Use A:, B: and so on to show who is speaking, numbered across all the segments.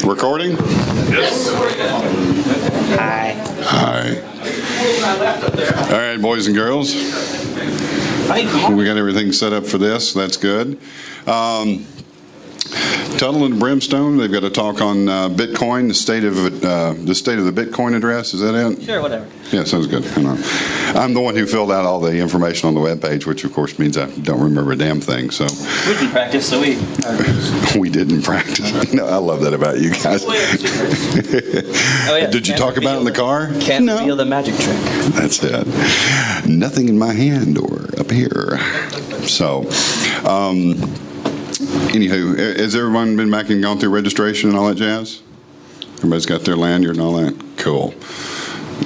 A: Recording?
B: Yes.
C: Hi.
A: Hi. All right, boys and girls. We got everything set up for this. That's good. Tuttle-Brimstone, they've got a talk on BitCoin, the state of the BitCoin address. Is that it?
C: Sure, whatever.
A: Yeah, sounds good. I'm the one who filled out all the information on the webpage, which of course means I don't remember a damn thing. So
C: We didn't practice, so we
A: we didn't practice. No, I love that about you guys.
C: Oh, yeah.
A: Did you talk about it in the car?
C: Can't
A: No.
C: feel the magic trick.
A: That's it. Nothing in my hand or up here. So, anywho, has everyone been back and gone through registration and all that jazz? Everybody's got their lanyard and all that? Cool.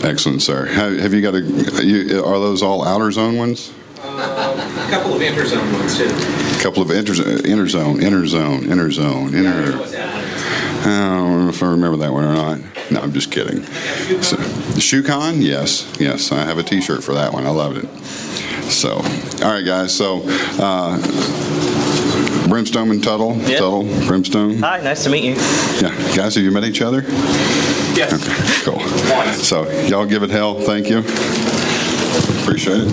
A: Excellent, sir. Have you got are those all Outerz0ne ones?
B: A couple of Interzone ones, too.
A: A couple of Interzone. I don't know if I remember that one or not. No, I'm just kidding. So, ShoeCon? Yes. I have a T-shirt for that one. I loved it. So, all right, guys. So, Brimstone and Tuttle.
C: Yep.
A: Tuttle, Brimstone.
C: Hi, nice to meet you.
A: Yeah, guys, have you met each other?
B: Yes.
A: Okay, cool. So, y'all give it hell. Thank you. Appreciate it.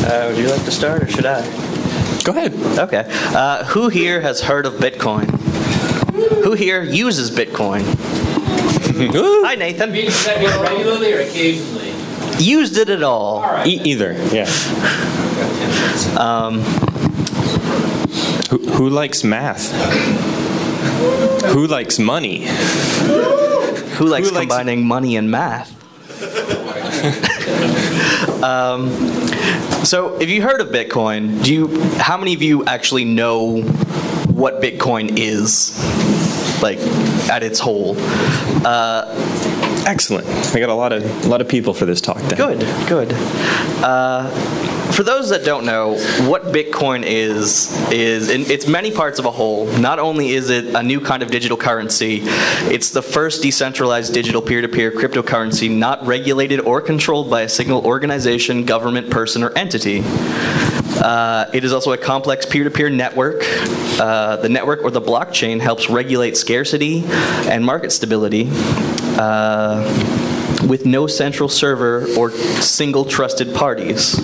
C: Would you like to start, or should I?
D: Go ahead.
C: Okay. Who here has heard of Bitcoin? Who here uses Bitcoin? Hi, Nathan.
E: Does that mean regularly or occasionally?
C: Used it at all?
E: All right.
D: Either, yeah. Who likes math? Who likes money?
C: Who likes combining money and math? So, if you heard of Bitcoin, how many of you actually know what Bitcoin is, like at its whole?
D: Excellent. We got a lot of people for this talk then.
C: Good. For those that don't know, what Bitcoin is in its many parts of a whole. Not only is it a new kind of digital currency, it's the first decentralized digital peer-to-peer cryptocurrency not regulated or controlled by a single organization, government, person, or entity. It is also a complex peer-to-peer network. The network or the blockchain helps regulate scarcity and market stability with no central server or single trusted parties.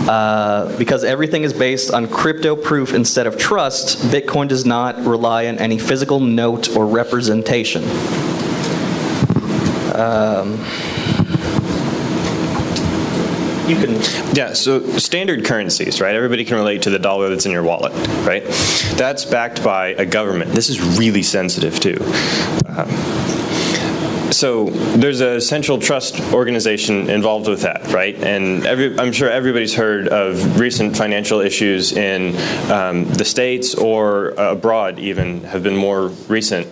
C: Because everything is based on crypto proof instead of trust, Bitcoin does not rely on any physical note or representation. You can.
D: Yeah, so standard currencies, right? Everybody can relate to the dollar that's in your wallet, right? That's backed by a government. This is really sensitive too. So there's a central trust organization involved with that, right? And I'm sure everybody's heard of recent financial issues in the States or abroad even have been more recent.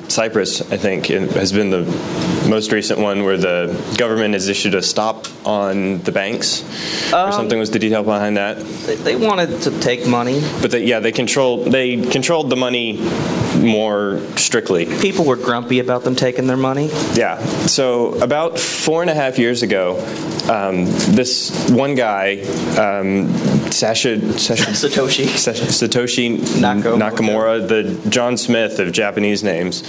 D: Cyprus, I think, has been the most recent one where the government has issued a stop on the banks or something was the detail behind that.
C: They wanted to take money.
D: But they controlled the money more strictly.
C: People were grumpy about them taking their money.
D: Yeah. So about 4.5 years ago, this one guy, Satoshi Nakamura, the John Smith of Japanese names,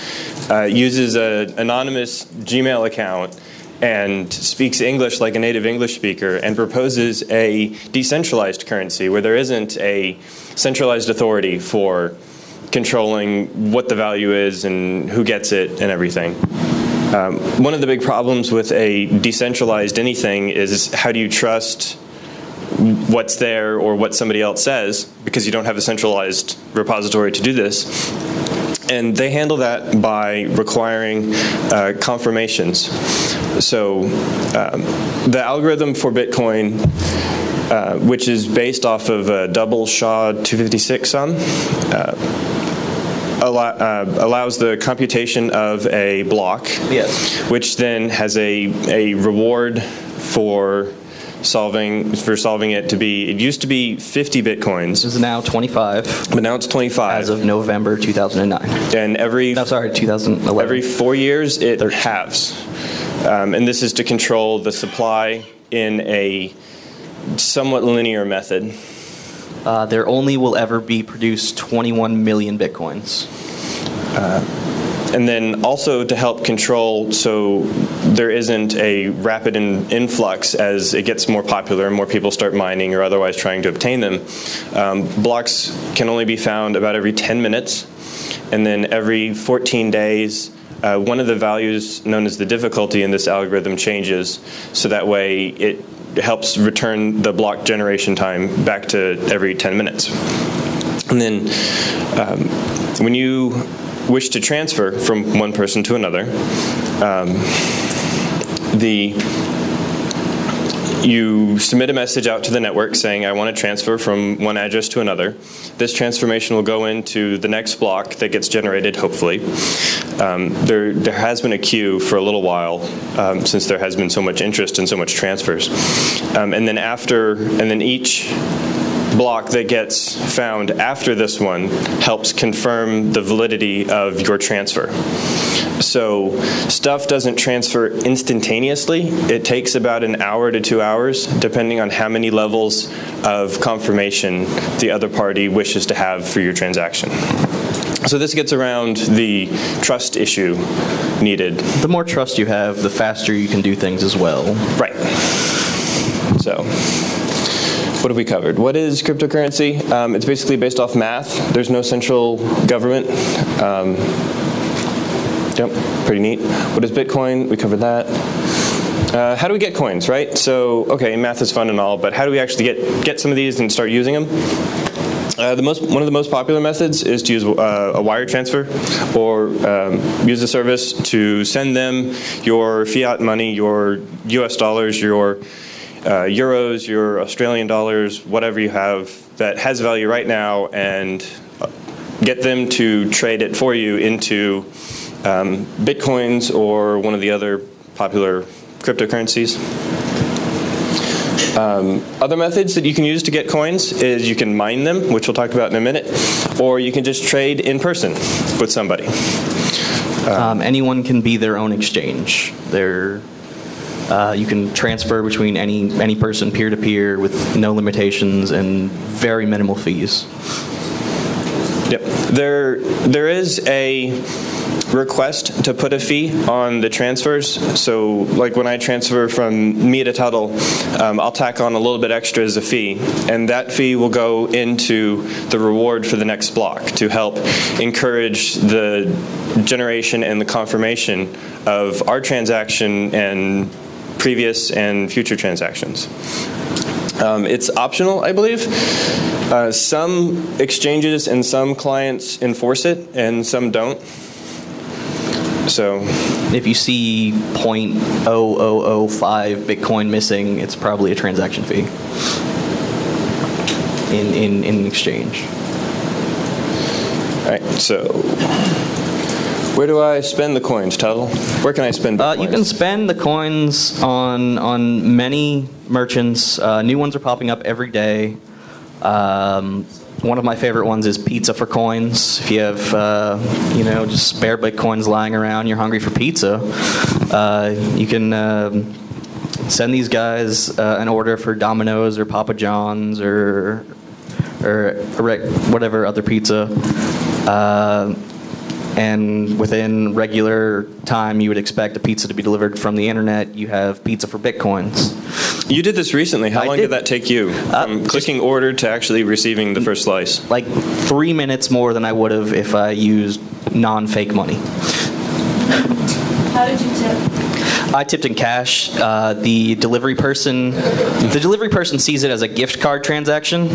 D: uses an anonymous Gmail account and speaks English like a native English speaker and proposes a decentralized currency where there isn't a centralized authority for controlling what the value is and who gets it and everything. One of the big problems with a decentralized anything is how do you trust what's there or what somebody else says because you don't have a centralized repository to do this. And they handle that by requiring confirmations. So the algorithm for Bitcoin, which is based off of a double SHA-256 sum, allows the computation of a block,
C: yes,
D: which then has a reward for solving it to be. It used to be 50 bitcoins.
C: This is now 25.
D: But now it's 25
C: as of November 2009.
D: And
C: 2011.
D: Every 4 years it halves, and this is to control the supply in a somewhat linear method.
C: There only will ever be produced 21 million bitcoins.
D: And then also to help control so there isn't a rapid influx as it gets more popular and more people start mining or otherwise trying to obtain them. Blocks can only be found about every 10 minutes. And then every 14 days, one of the values known as the difficulty in this algorithm changes. So that way it helps return the block generation time back to every 10 minutes. And then when you wish to transfer from one person to another, you submit a message out to the network saying, I want to transfer from one address to another. This transformation will go into the next block that gets generated, hopefully. There has been a queue for a little while since there has been so much interest and so much transfers. And then each block that gets found after this one helps confirm the validity of your transfer. So stuff doesn't transfer instantaneously. It takes about an hour to 2 hours, depending on how many levels of confirmation the other party wishes to have for your transaction. So this gets around the trust issue needed.
C: The more trust you have, the faster you can do things as well.
D: Right. So what have we covered? What is cryptocurrency? It's basically based off math. There's no central government. Yep, pretty neat. What is Bitcoin? We covered that. How do we get coins, right? So, okay, math is fun and all, but how do we actually get some of these and start using them? One of the most popular methods is to use a wire transfer or use a service to send them your fiat money, your US dollars, your euros, your Australian dollars, whatever you have that has value right now, and get them to trade it for you into Bitcoins or one of the other popular cryptocurrencies. Other methods that you can use to get coins is you can mine them, which we'll talk about in a minute, or you can just trade in person with somebody.
C: Anyone can be their own exchange. You can transfer between any person peer-to-peer with no limitations and very minimal fees.
D: Yep. There is a request to put a fee on the transfers. So like when I transfer from me to Tuttle, I'll tack on a little bit extra as a fee, and that fee will go into the reward for the next block to help encourage the generation and the confirmation of our transaction and previous and future transactions. It's optional, I believe. Some exchanges and some clients enforce it, and some don't. So,
C: if you see 0.0005 Bitcoin missing, it's probably a transaction fee in exchange.
D: All right. So, where do I spend the coins, Tuttle? Where can I spend Bitcoins?
C: You can spend the coins on many merchants. New ones are popping up every day. One of my favorite ones is Pizza for Coins. If you have, just spare Bitcoins lying around, you're hungry for pizza, you can send these guys an order for Domino's or Papa John's or whatever other pizza. And within regular time, you would expect a pizza to be delivered from the internet. You have Pizza for Bitcoins.
D: You did this recently. How long did that take you? From clicking order to actually receiving the first slice?
C: Like 3 minutes more than I would have if I used non-fake money.
F: How did you tip?
C: I tipped in cash. The delivery person sees it as a gift card transaction.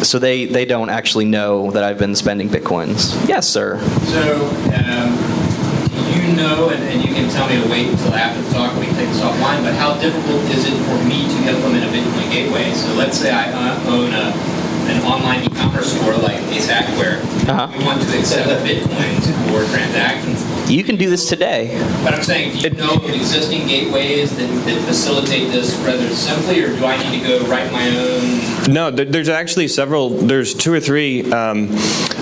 C: So they don't actually know that I've been spending Bitcoins. Yes, sir.
E: So, do you know, and you can tell me to wait until after the talk, we can take this offline, but how difficult is it for me to implement a Bitcoin gateway? So let's say I own an online e-commerce store like Ace Actware. We want to accept Bitcoins for transactions.
C: You can do this today.
E: But I'm saying, do you know of existing gateways that facilitate this rather simply, or do I need to go write my own?
D: No, there's actually several. There's 2 or 3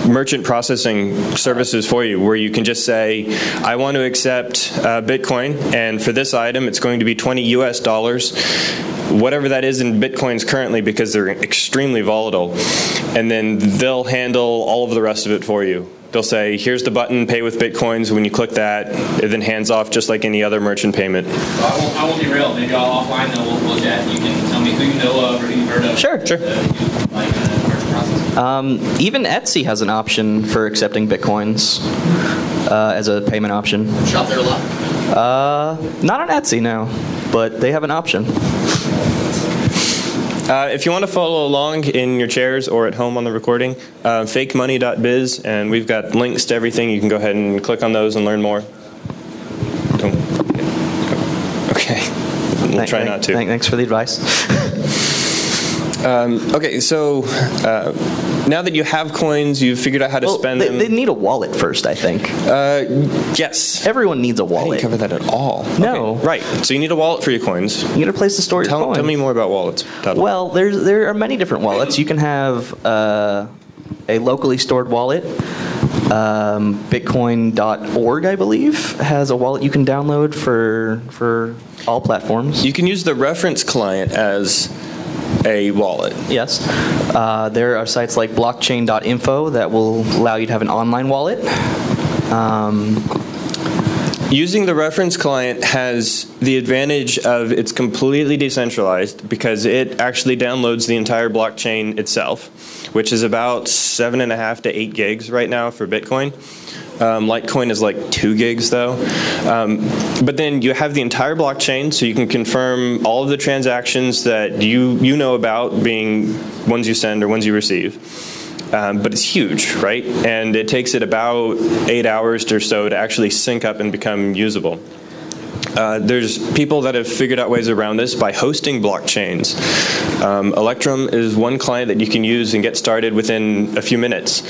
D: merchant processing services for you where you can just say, I want to accept Bitcoin, and for this item, it's going to be $20 US, whatever that is in Bitcoins currently, because they're extremely volatile. And then they'll handle all of the rest of it for you. They'll say, here's the button, pay with Bitcoins. When you click that, it then hands off just like any other merchant payment.
E: So I won't derail. Maybe I'll offline, then we'll chat. You can tell me who you know of or who you've heard of.
C: Sure.
E: Merchant processing.
C: Even Etsy has an option for accepting Bitcoins as a payment option.
E: Shop there a lot?
C: Not on Etsy, no, but they have an option.
D: If you want to follow along in your chairs or at home on the recording, fakemoney.biz, and we've got links to everything. You can go ahead and click on those and learn more. Okay. We'll try not to.
C: Thanks for the advice.
D: Okay, so now that you have coins, you've figured out how to spend them.
C: They need a wallet first, I think.
D: Yes.
C: Everyone needs a wallet.
D: I didn't cover that at all.
C: No.
D: Okay, right. So you need a wallet for your coins.
C: You need a place to store your coins.
D: Tell me more about wallets, Tuttle.
C: Well, there are many different wallets. You can have a locally stored wallet. Bitcoin.org, I believe, has a wallet you can download for all platforms.
D: You can use the reference client as a wallet.
C: Yes. There are sites like blockchain.info that will allow you to have an online wallet.
D: Using the reference client has the advantage of it's completely decentralized because it actually downloads the entire blockchain itself, which is about 7.5 to 8 gigs right now for Bitcoin. Litecoin is like 2 gigs though. But then you have the entire blockchain, so you can confirm all of the transactions that you know about, being ones you send or ones you receive. But it's huge, right? And it takes it about 8 hours or so to actually sync up and become usable. There's people that have figured out ways around this by hosting blockchains. Outerz0ne is one client that you can use and get started within a few minutes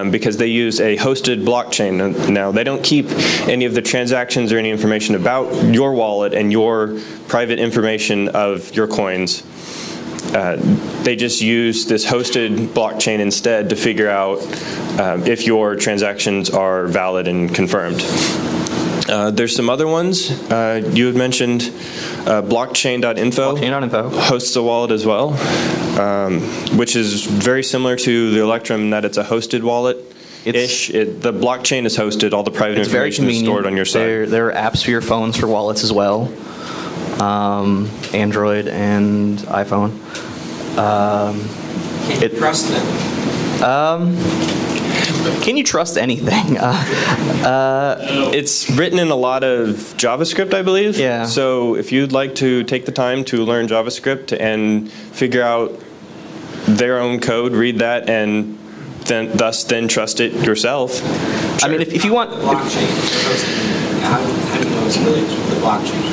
D: because they use a hosted blockchain. Now, they don't keep any of the transactions or any information about your wallet and your private information of your coins. They just use this hosted blockchain instead to figure out if your transactions are valid and confirmed. There's some other ones. You had mentioned blockchain.info.
C: Blockchain.info
D: hosts a wallet as well, which is very similar to the Outerz0ne in that it's a hosted wallet. The blockchain is hosted. All the private information is stored on your side.
C: There are apps for your phones for wallets as well. Android and iPhone.
B: Can you trust them?
C: Can you trust anything?
D: It's written in a lot of JavaScript, I believe.
C: Yeah.
D: So if you'd like to take the time to learn JavaScript and figure out their own code, read that, and then trust it yourself. Sure.
C: I mean, if you want...
B: Blockchain. How do you know it's really the blockchain?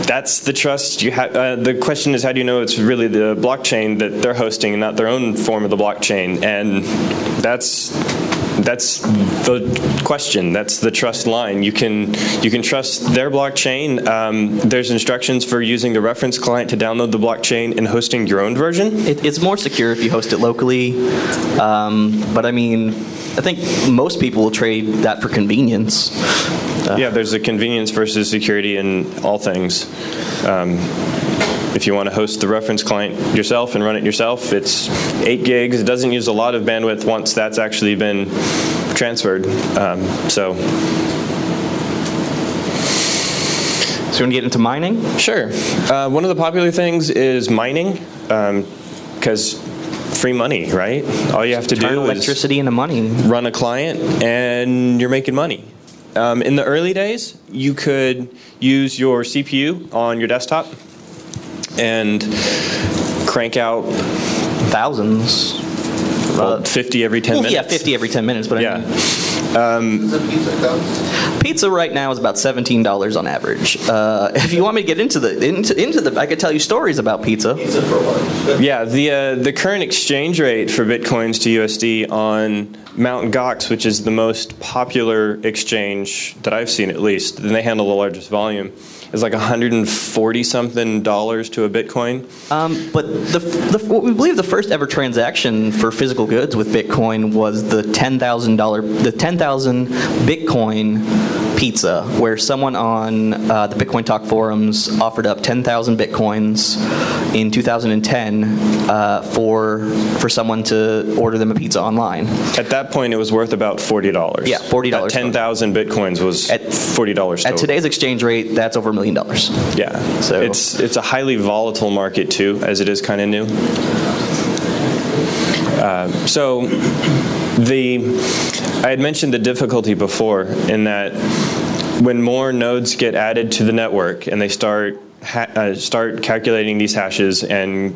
D: That's the trust you have. The question is, how do you know it's really the blockchain that they're hosting and not their own form of the blockchain? And that's the question. That's the trust line. You can trust their blockchain. There's instructions for using the reference client to download the blockchain and hosting your own version.
C: It's more secure if you host it locally. But I mean, I think most people will trade that for convenience.
D: Yeah, there's a convenience versus security in all things. If you want to host the reference client yourself and run it yourself, it's 8 gigs. It doesn't use a lot of bandwidth once that's actually been transferred. So
C: you want to get into mining?
D: Sure. One of the popular things is mining, because free money, right? All you have to
C: Turn
D: do
C: electricity into money.
D: Run a client, and you're making money. In the early days, you could use your CPU on your desktop and crank out
C: thousands.
D: 50 every 10 minutes.
C: Yeah, 50 every 10 minutes. But
D: yeah.
C: I mean, pizza right now is about $17 on average. If you want me to get into the, I could tell you stories about pizza.
D: Yeah, the current exchange rate for Bitcoins to USD on Mt. Gox, which is the most popular exchange that I've seen, at least, and they handle the largest volume, is like $140-something to a Bitcoin.
C: But what we believe the first ever transaction for physical goods with Bitcoin was the $10,000 Bitcoin pizza, where someone on the Bitcoin Talk forums offered up 10,000 Bitcoins in 2010 for someone to order them a pizza online.
D: At that point, it was worth about $40.
C: Yeah, $40.
D: That 10,000 Bitcoins was $40 total.
C: At today's exchange rate, that's over $1 million.
D: Yeah,
C: so
D: it's a highly volatile market too, as it is kind of new. I had mentioned the difficulty before, in that when more nodes get added to the network and they start calculating these hashes and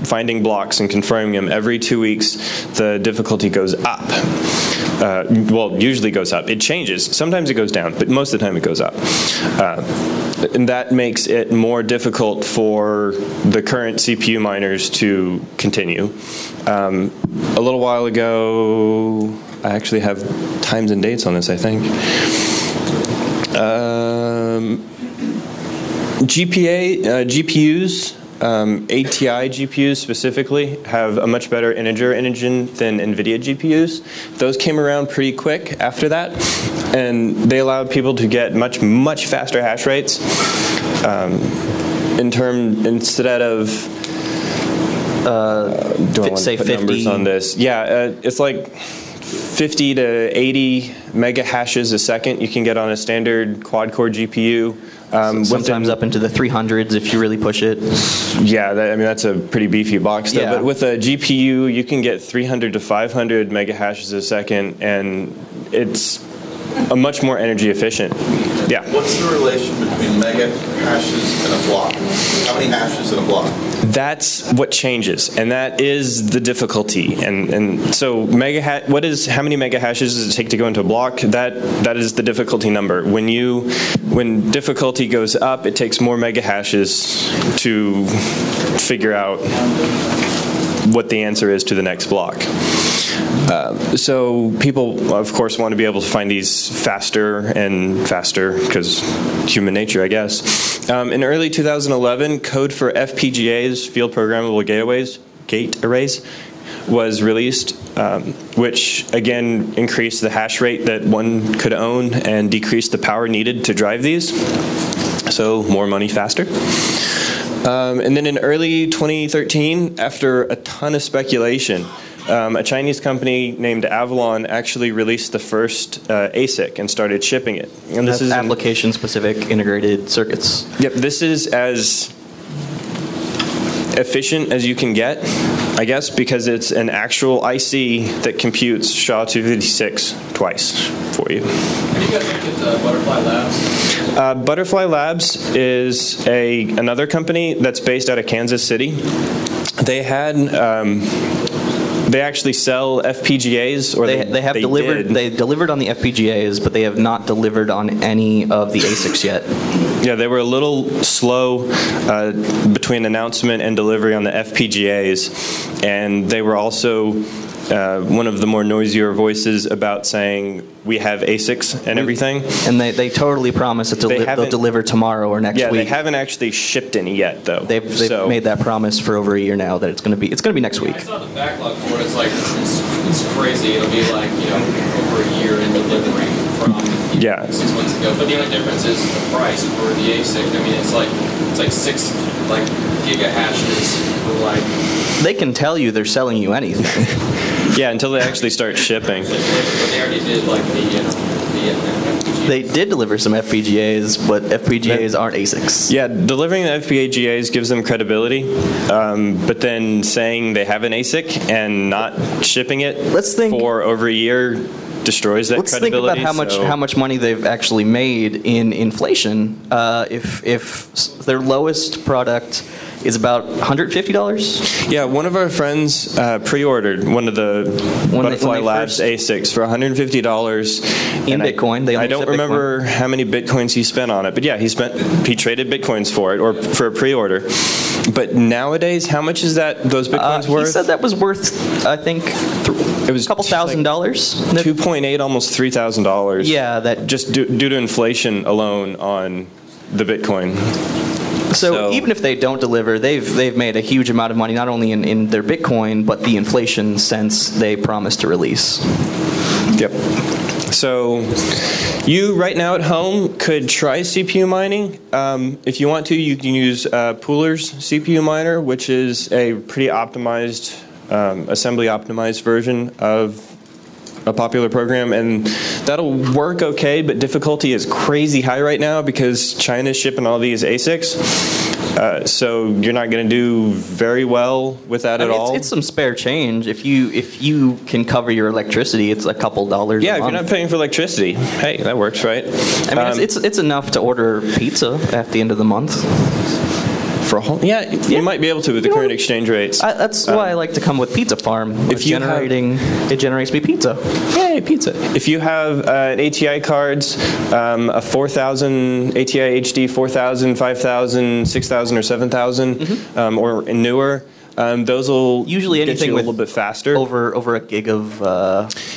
D: finding blocks and confirming them every 2 weeks, the difficulty goes up. Well, usually goes up. It changes. Sometimes it goes down, but most of the time it goes up. And that makes it more difficult for the current CPU miners to continue. A little while ago, I actually have times and dates on this, I think. GPUs, ATI GPUs specifically, have a much better integer engine than NVIDIA GPUs. Those came around pretty quick after that, and they allowed people to get much faster hash rates. Instead of do I want to put
C: 50
D: numbers on this? Yeah, it's like 50 to 80 mega hashes a second you can get on a standard quad-core GPU.
C: Sometimes up into the 300s if you really push it.
D: Yeah, that's a pretty beefy box though.
C: Yeah.
D: But with a GPU, you can get 300 to 500 mega hashes a second, and it's a much more energy efficient. Yeah.
F: What's the relation between mega hashes and a block? How many hashes in a block?
D: That's what changes, and that is the difficulty. And so how many mega hashes does it take to go into a block? That is the difficulty number. When difficulty goes up, it takes more mega hashes to figure out what the answer is to the next block. So people, of course, want to be able to find these faster and faster, because human nature, I guess. In early 2011, code for FPGAs, field programmable gate arrays, was released, which again increased the hash rate that one could own and decreased the power needed to drive these. So more money faster. And then in early 2013, after a ton of speculation, a Chinese company named Avalon actually released the first ASIC and started shipping it. And
C: this is application-specific integrated circuits.
D: Yep, this is as efficient as you can get, I guess, because it's an actual IC that computes SHA-256 twice for you.
E: Have you guys looked at Butterfly Labs?
D: Butterfly Labs is another company that's based out of Kansas City. They had they actually sell FPGAs, or they delivered on the FPGAs, but they have not delivered on any of the ASICs yet. Yeah, they were a little slow between announcement and delivery on the FPGAs, and they were also one of the more noisier voices about saying we have ASICs and everything. And they totally promise that they'll deliver tomorrow or next week. Yeah, they haven't actually shipped any yet, though. They've made that promise for over a year now that it's going to be next week.
E: I saw the backlog for it. It's like it's crazy. It'll be like over a year in delivery from 6 months ago. But the only difference is the price for the ASIC. I mean, it's like 6 giga hashes for like.
C: They can tell you they're selling you anything.
D: Yeah, until they actually start shipping.
E: But they already did like the FPGAs.
C: They did deliver some FPGAs, but FPGAs aren't ASICs.
D: Yeah, delivering the FPGAs gives them credibility, but then saying they have an ASIC and not shipping it for over a year destroys that credibility.
C: Let's think about how much money they've actually made in inflation. If their lowest product is about $150.
D: Yeah, one of our friends pre-ordered one of the Butterfly Labs ASICs for $150
C: in Bitcoin.
D: I don't remember how many Bitcoins he spent on it, but yeah, he traded Bitcoins for it, or for a pre-order. But nowadays, how much is those Bitcoins worth?
C: He said that was worth, I think,
D: It was
C: a couple $1,000.
D: $2.8, almost $3,000.
C: Yeah, that
D: just due to inflation alone on the Bitcoin.
C: So even if they don't deliver, they've made a huge amount of money, not only in their Bitcoin, but the inflation since they promised to release.
D: Yep. So you right now at home could try CPU mining. If you want to, you can use Outerz0ne's CPU miner, which is a pretty optimized, assembly optimized version of a popular program, and that'll work okay, but difficulty is crazy high right now because China's shipping all these ASICs. So you're not going to do very well with that at all.
C: It's some spare change. If you can cover your electricity, it's a couple dollars.
D: Yeah,
C: a
D: if
C: month.
D: you're not paying for electricity, hey, that works, right?
C: I mean, it's enough to order pizza at the end of the month.
D: For a whole, you might be able to with the current exchange rates.
C: That's why I like to come with Pizza Farm. It generates me pizza.
D: Yay, pizza. If you have an ATI cards, a 4000 ATI HD 4000, 5000, 6000, or 7000, or newer, those will
C: usually
D: get
C: anything
D: you a
C: with
D: little bit faster.
C: Over a gig of.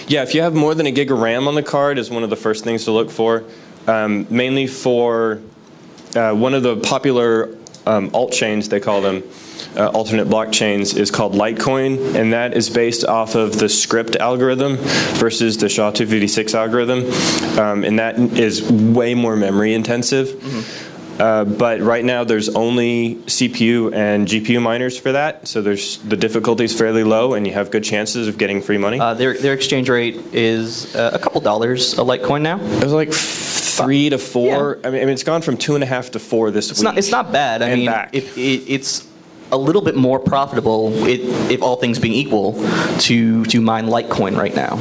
D: Yeah, if you have more than a gig of RAM on the card, is one of the first things to look for. Mainly for one of the popular alt chains, they call them, alternate blockchains, is called Litecoin, and that is based off of the script algorithm versus the SHA-256 algorithm, and that is way more memory intensive. But right now there's only CPU and GPU miners for that, so the difficulty is fairly low, and you have good chances of getting free money.
C: Their exchange rate is a couple dollars a Litecoin now.
D: It was like 3 to 4. Yeah. I mean, it's gone from 2.5 to 4 this week.
C: It's not bad. I mean, it's a little bit more profitable, if all things being equal, to mine Litecoin right now.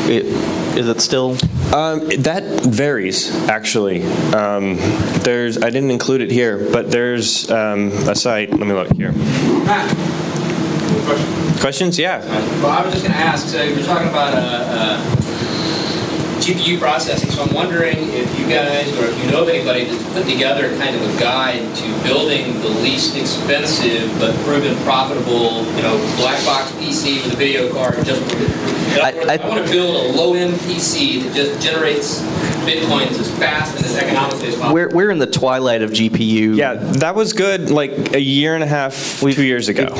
C: Is it still?
D: That varies, actually. I didn't include it here, but there's a site. Let me look here.
E: Matt,
D: questions? Yeah.
E: Well, I was just going to ask. So you're talking about GPU processing. So I'm wondering if you guys, or if you know of anybody that's put together kind of a guide to building the least expensive but proven profitable, black box PC with a video card. I want to build a low-end PC that just generates Bitcoins as fast and as economically as possible.
C: We're in the twilight of GPU.
D: Yeah, that was good like a year and a half, 2 years ago.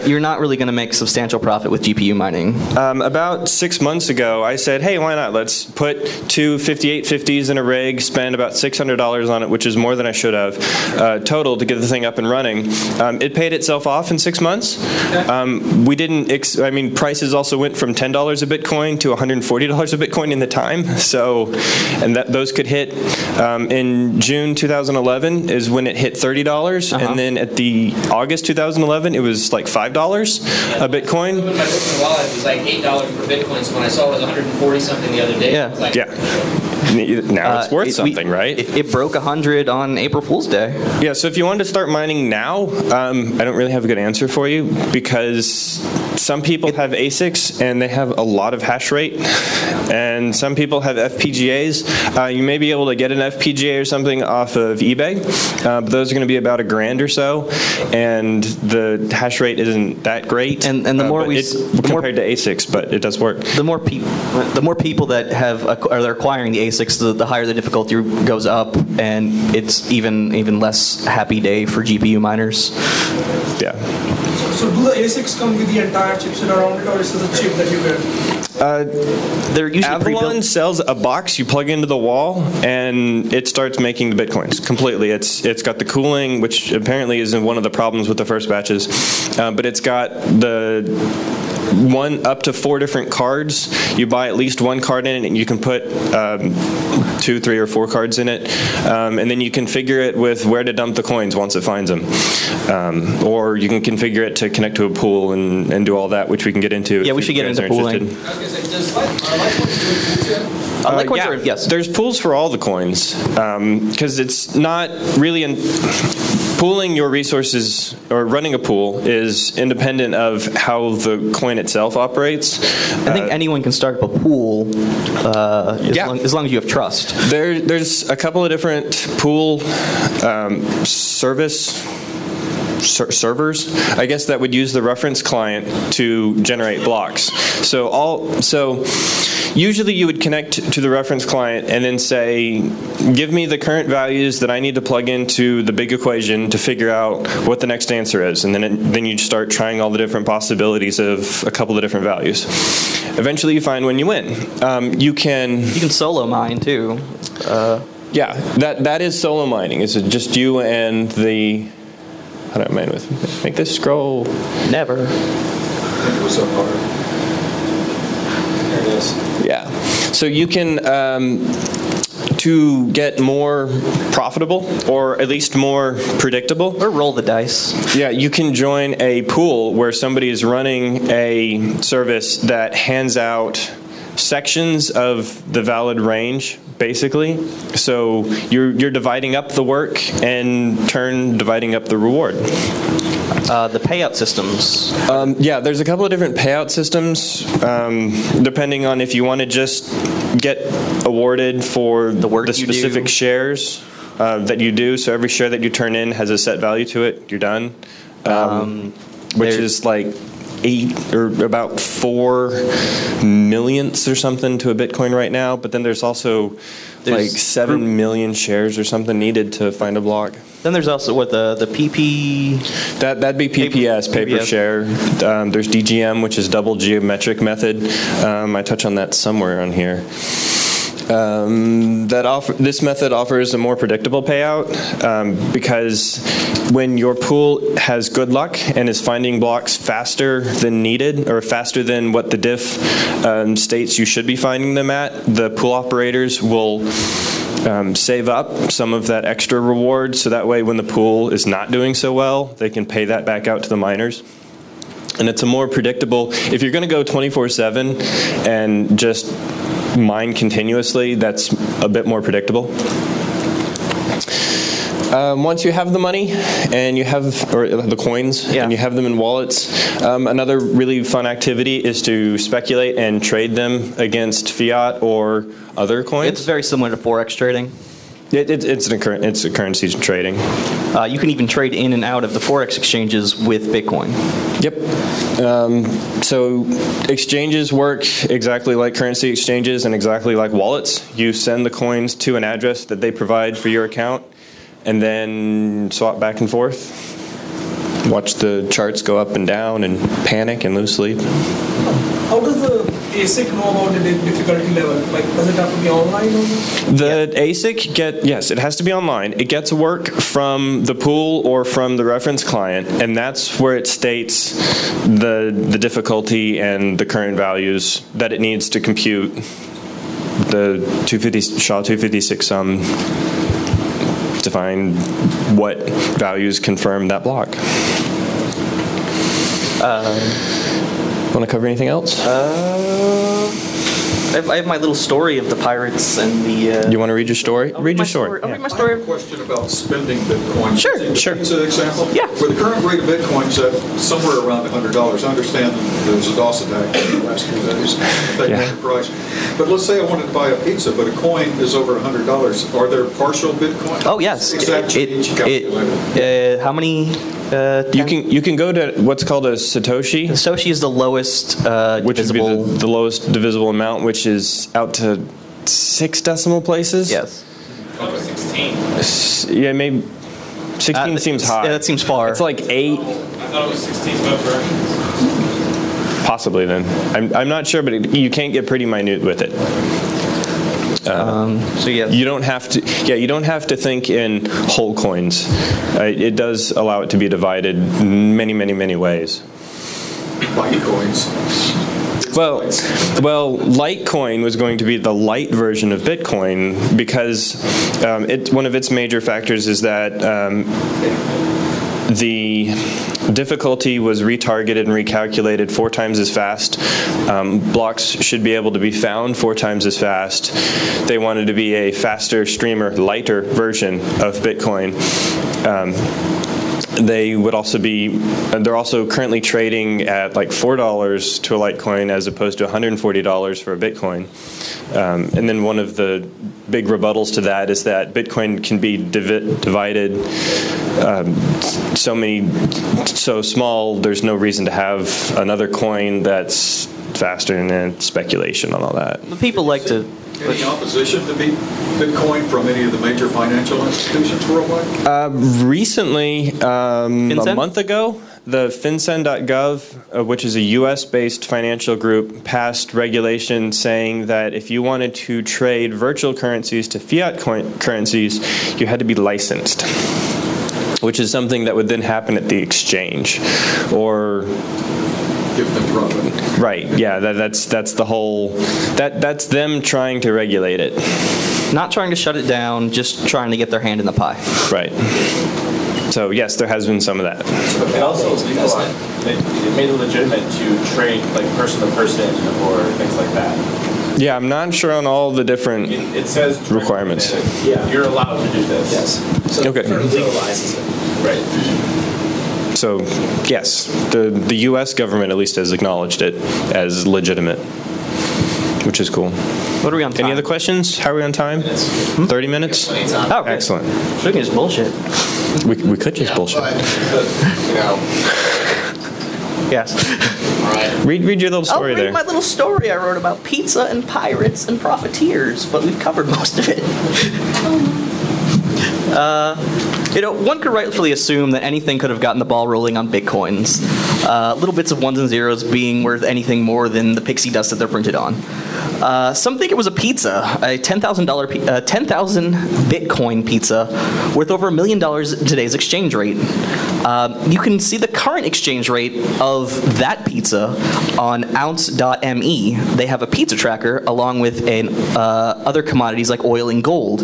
C: You're not really going to make substantial profit with GPU mining.
D: About 6 months ago, I said, hey, why not? Let's put two 5850s in a rig, spend about $600 on it, which is more than I should have, total to get the thing up and running. It paid itself off in 6 months. We didn't, prices also went from $10 a Bitcoin to $140 a Bitcoin in the time. So, and those could hit in June 2011 is when it hit $30, and then at the August 2011 it was like $5 a Bitcoin.
E: My Bitcoin wallet was like $8 per Bitcoin, so when I saw it was 140 something the other day,
C: yeah.
E: I was like,
D: now it's worth something, right?
C: It broke 100 on April Fool's Day.
D: Yeah, so if you wanted to start mining now, I don't really have a good answer for you because some people have ASICs and they have a lot of hash rate, and some people have FPGAs. You may be able to get an FPGA or something off of eBay, but those are going to be about $1,000 or so, and the hash rate isn't that great.
C: And the more
D: compared to ASICs, but it does work.
C: The more people that are acquiring the ASICs, the higher the difficulty goes up, and it's even less happy day for GPU miners.
D: Yeah.
G: So do the ASICs come with the entire chipset around it, or is it a chip that you get?
C: They're usually
D: Avalon sells a box you plug into the wall, and it starts making the Bitcoins completely. It's got the cooling, which apparently isn't one of the problems with the first batches, but it's got the up to 4 different cards. You buy at least one card in it, and you can put 2, 3, or 4 cards in it, and then you configure it with where to dump the coins once it finds them, or you can configure it to connect to a pool and do all that, which we can get into.
C: Yeah, we should get into pooling.
E: I was going to say, does Litecoin do
C: yes.
D: There's pools for all the coins, because it's not really pooling your resources or running a pool is independent of how the coin itself operates.
C: I think anyone can start up a pool as long as you have trust.
D: There's a couple of different pool service servers, I guess, that would use the reference client to generate blocks. So usually you would connect to the reference client and then say, give me the current values that I need to plug into the big equation to figure out what the next answer is. And then you'd start trying all the different possibilities of a couple of different values. Eventually you find when you win. You can
C: solo mine too.
D: Yeah, that is solo mining. It's just you and the... How do I mine with? Make this scroll.
C: Never.
F: It was so hard. There it is.
D: Yeah. So you can, to get more profitable, or at least more predictable.
C: Or roll the dice.
D: Yeah, you can join a pool where somebody is running a service that hands out sections of the valid range, basically. So you're dividing up the work and turn dividing up the reward.
C: The payout systems.
D: Yeah, there's a couple of different payout systems, depending on if you want to just get awarded for the specific shares that you do. So every share that you turn in has a set value to it. You're done, which is like 8 or about 4 millionths or something to a Bitcoin right now. But then there's also like 7 million shares or something needed to find a block.
C: Then there's also what the PP.
D: That'd be PPS, paper share. There's DGM, which is double geometric method. I touch on that somewhere on here. This method offers a more predictable payout because when your pool has good luck and is finding blocks faster than needed, or faster than what the diff states you should be finding them at, the pool operators will save up some of that extra reward, so that way when the pool is not doing so well, they can pay that back out to the miners. And it's a more predictable, if you're going to go 24/7 and just mine continuously, that's a bit more predictable. Once you have the money and you have, or the coins, and you have them in wallets, another really fun activity is to speculate and trade them against fiat or other coins.
C: It's very similar to Forex trading.
D: It's a currency trading.
C: You can even trade in and out of the Forex exchanges with Bitcoin.
D: Yep. So exchanges work exactly like currency exchanges and exactly like wallets. You send the coins to an address that they provide for your account, and then swap back and forth. Watch the charts go up and down and panic and lose sleep.
G: How does the ASIC know about the difficulty level? Like, does it have to be online?
D: The ASIC yes, it has to be online. It gets work from the pool or from the reference client, and that's where it states the difficulty and the current values that it needs to compute the SHA-256 sum to find what values confirm that block. Want to cover anything else?
C: I have my little story of the pirates and the...
D: You want to read your story? Read your story.
C: I'll read my story.
H: I have a question about spending Bitcoin.
C: Sure.
H: It's an example.
C: Yeah.
H: Where the current rate of Bitcoin is at somewhere around $100. I understand there was a DOS attack last year that is affecting the price. But let's say I wanted to buy a pizza, but a coin is over $100. Are there partial Bitcoin?
C: Oh, yes. How many...
D: You can go to what's called a Satoshi.
C: Satoshi is the lowest
D: which
C: divisible.
D: Would be the lowest divisible amount, which is out to 6 decimal places.
C: Yes.
E: 16.
D: Yeah, maybe 16 seems high.
C: Yeah, that seems far.
D: It's like 8.
E: I thought it was 16 both directions.
D: Possibly then. I'm not sure, but you can't get pretty minute with it.
C: So yeah,
D: you don't have to. Yeah, you don't have to think in whole coins. It does allow it to be divided many ways.
H: Litecoins.
D: Well, Litecoin was going to be the light version of Bitcoin because one of its major factors is that the difficulty was retargeted and recalculated 4 times as fast. Blocks should be able to be found 4 times as fast. They wanted to be a faster, streamer, lighter version of Bitcoin. They would also they're also currently trading at like $4 to a Litecoin as opposed to $140 for a Bitcoin. And then one of the big rebuttals to that is that Bitcoin can be divided so small, there's no reason to have another coin that's faster, and then speculation on all that.
C: People like to...
H: Any opposition to Bitcoin from any of the major financial institutions worldwide?
D: Recently, a month ago, the FinCEN.gov, which is a U.S.-based financial group, passed regulation saying that if you wanted to trade virtual currencies to fiat currencies, you had to be licensed, which is something that would then happen at the exchange, or
H: give them profit.
D: Right. Yeah. That's the whole. That's them trying to regulate it.
C: Not trying to shut it down, just trying to get their hand in the pie.
D: Right. So yes, there has been some of that.
I: It also it made it legitimate to trade like person to person or things like that.
D: Yeah, I'm not sure on all the different
I: it says
D: requirements.
I: Yeah, you're allowed to do this.
B: Yes. So
D: okay.
B: It legalizes it.
I: Right.
D: So yes, the U.S. government at least has acknowledged it as legitimate, which is cool.
C: What are we on time?
D: Any other questions? How are we on time? 30 minutes?
C: Oh, okay.
D: Excellent.
C: So we can just bullshit.
D: We could just bullshit.
F: But, you know,
C: Yes.
F: all right.
D: Read your little story
C: I'll read
D: there.
C: my little story I wrote about pizza and pirates and profiteers, but we've covered most of it. One could rightfully assume that anything could have gotten the ball rolling on Bitcoins. Little bits of ones and zeros being worth anything more than the pixie dust that they're printed on. Some think it was a pizza, a $10,000 Bitcoin pizza worth over $1 million in today's exchange rate. You can see the current exchange rate of that pizza on Outerz0ne. They have a pizza tracker along with other commodities like oil and gold.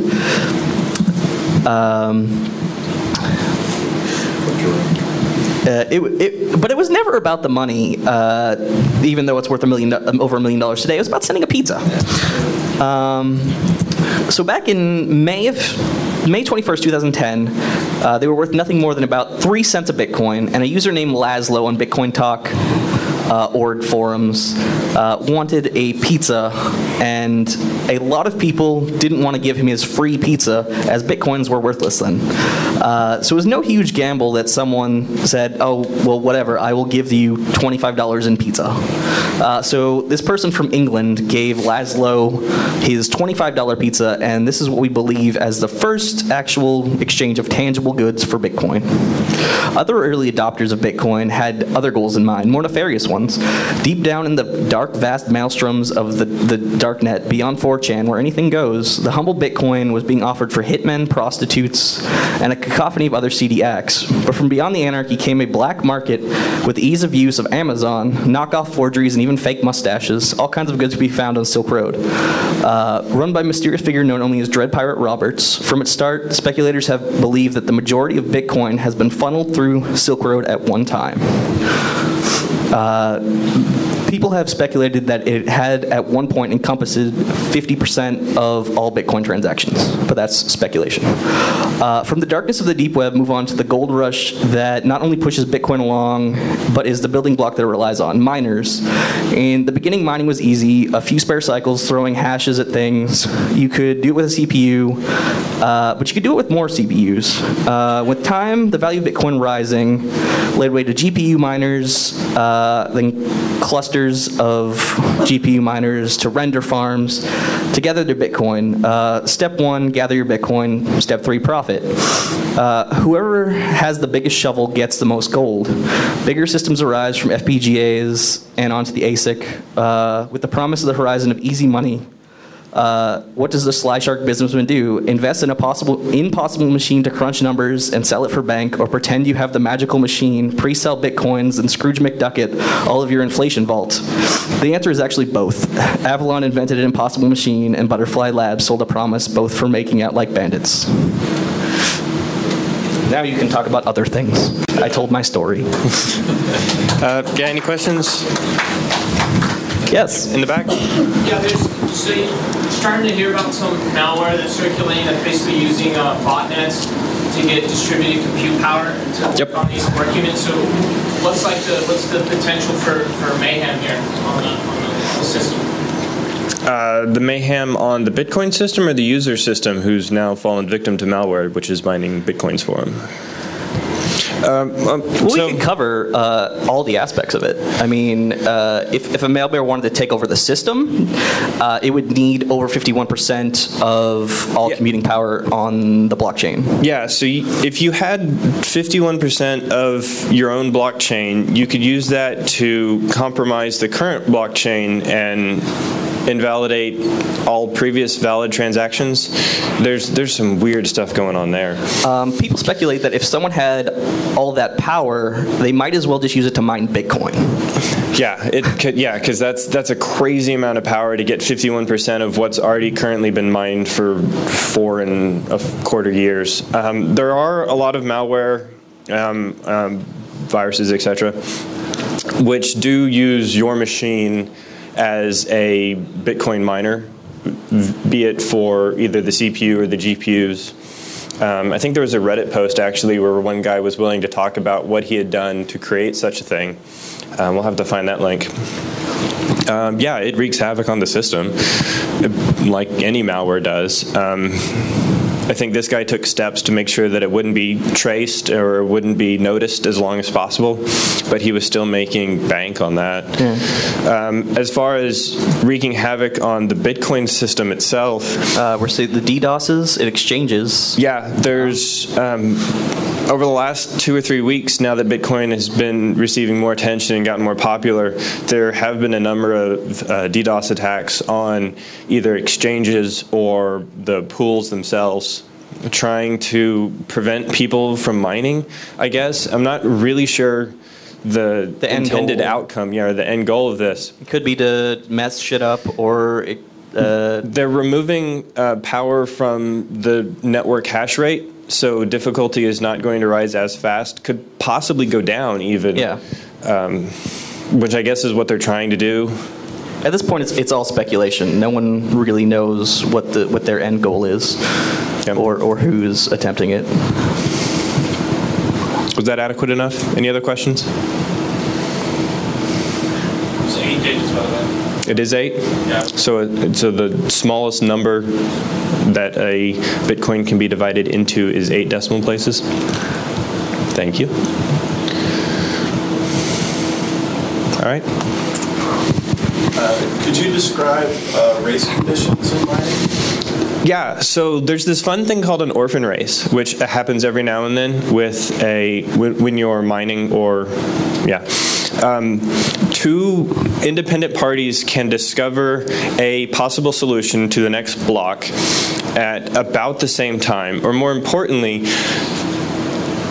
C: But it was never about the money, even though it's worth over $1 million today. It was about sending a pizza. So back in May 21st, 2010, they were worth nothing more than about 3 cents a Bitcoin, and a user named Laszlo on Bitcoin Talk org forums wanted a pizza, and a lot of people didn't want to give him his free pizza as Bitcoins were worthless then. So it was no huge gamble that someone said, oh, well, whatever, I will give you $25 in pizza. So this person from England gave Laszlo his $25 pizza, and this is what we believe as the first actual exchange of tangible goods for Bitcoin. Other early adopters of Bitcoin had other goals in mind, more nefarious ones. Deep down in the dark, vast maelstroms of the darknet, beyond 4chan, where anything goes, the humble Bitcoin was being offered for hitmen, prostitutes, and a cacophony of other seedy acts. But from beyond the anarchy came a black market with ease of use of Amazon, knockoff forgeries, and even fake mustaches. All kinds of goods to be found on Silk Road. Run by a mysterious figure known only as Dread Pirate Roberts. From its start, speculators have believed that the majority of Bitcoin has been funneled through Silk Road at one time. People have speculated that it had at one point encompassed 50% of all Bitcoin transactions, but that's speculation. From the darkness of the deep web, move on to the gold rush that not only pushes Bitcoin along, but is the building block that it relies on, miners. In the beginning, mining was easy, a few spare cycles, throwing hashes at things. You could do it with a CPU, but you could do it with more CPUs. With time, the value of Bitcoin rising led way to GPU miners, then clusters of GPU miners to render farms to gather their Bitcoin. Step 1, gather your Bitcoin. Step 3, profit. Whoever has the biggest shovel gets the most gold. Bigger systems arise from FPGAs and onto the ASIC with the promise of the horizon of easy money. What does the sly shark businessman do? Invest in a impossible machine to crunch numbers and sell it for bank, or pretend you have the magical machine, pre-sell Bitcoins, and Scrooge McDuck it all of your inflation vault? The answer is actually both. Avalon invented an impossible machine, and Butterfly Labs sold a promise, both for making out like bandits. Now you can talk about other things. I told my story.
D: Got any questions?
C: Yes.
D: In the back?
J: Yeah, so you're starting to hear about some malware that's circulating that's basically using botnets to get distributed compute power to work on these work units. So what's the potential for mayhem here on the system?
D: The mayhem on the Bitcoin system or the user system who's now fallen victim to malware, which is mining Bitcoins for him?
C: We can cover all the aspects of it. I mean, if a malware wanted to take over the system, it would need over 51% of all computing power on the blockchain.
D: Yeah, so if you had 51% of your own blockchain, you could use that to compromise the current blockchain and invalidate all previous valid transactions. There's some weird stuff going on there.
C: People speculate that if someone had all that power, they might as well just use it to mine Bitcoin.
D: Yeah, because that's a crazy amount of power to get 51% of what's already currently been mined for 4.25 years. There are a lot of malware, viruses, etc., which do use your machine as a Bitcoin miner, be it for either the CPU or the GPUs. I think there was a Reddit post actually where one guy was willing to talk about what he had done to create such a thing. We'll have to find that link. Yeah, it wreaks havoc on the system, like any malware does. I think this guy took steps to make sure that it wouldn't be traced or wouldn't be noticed as long as possible, but he was still making bank on that. Yeah. As far as wreaking havoc on the Bitcoin system itself,
C: we're seeing the DDoSes in exchanges.
D: Yeah, there's over the last 2 or 3 weeks, now that Bitcoin has been receiving more attention and gotten more popular, there have been a number of DDoS attacks on either exchanges or the pools themselves, trying to prevent people from mining, I guess. I'm not really sure the intended outcome, or the end goal of this.
C: It could be to mess shit up, or
D: they're removing power from the network hash rate, so difficulty is not going to rise as fast, could possibly go down even. Yeah. Which I guess is what they're trying to do.
C: At this point, it's all speculation. No one really knows what their end goal is, or who's attempting it.
D: Was that adequate enough? Any other questions?
J: It's 8 digits, by the way.
D: It is 8?
J: Yeah.
D: So the smallest number that a Bitcoin can be divided into is 8 decimal places? Thank you. All right.
F: Could you describe race conditions in mining?
D: Yeah, so there's this fun thing called an orphan race, which happens every now and then with when you're mining or, two independent parties can discover a possible solution to the next block at about the same time, or more importantly,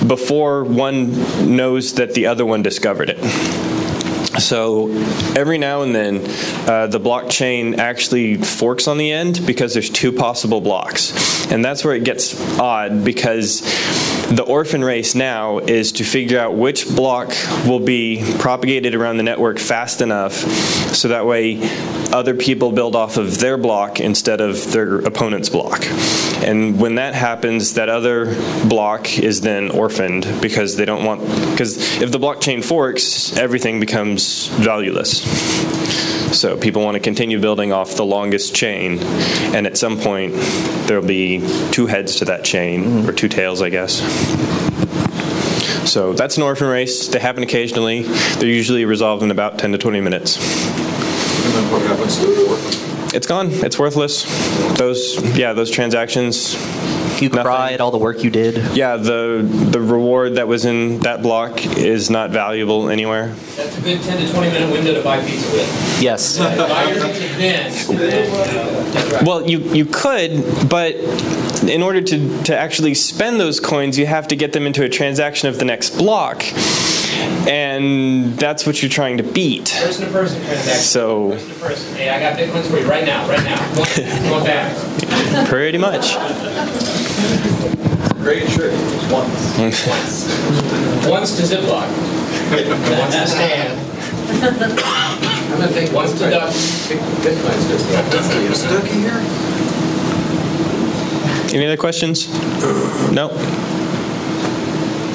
D: before one knows that the other one discovered it. So every now and then, the blockchain actually forks on the end because there's 2 possible blocks. And that's where it gets odd, because the orphan race now is to figure out which block will be propagated around the network fast enough so that way other people build off of their block instead of their opponent's block. And when that happens, that other block is then orphaned because if the blockchain forks, everything becomes valueless. So people want to continue building off the longest chain, and at some point there'll be 2 heads to that chain, or 2 tails, I guess. So that's an orphan race. They happen occasionally. They're usually resolved in about 10 to 20 minutes.
H: And then what happens to the orphan?
D: It's gone. It's worthless. Those transactions.
C: You cried all the work you did.
D: Yeah, the reward that was in that block is not valuable anywhere.
E: That's a good 10 to 20 minute window to buy pizza with.
C: Yes.
E: Buy your pizza then.
D: Well, you could, but in order to actually spend those coins, you have to get them into a transaction of the next block. And that's what you're trying to beat.
E: Person-to-person transaction.
D: So.
E: Person-to-person. Hey, I got Bitcoins for you right now. Going back.
D: Pretty much.
F: Great trick. Once.
E: Once to Ziploc. Once to stand. I'm gonna think once to duck. Bitcoin's just
F: stuck here.
D: Any other questions? No?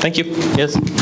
D: Thank you.
C: Yes.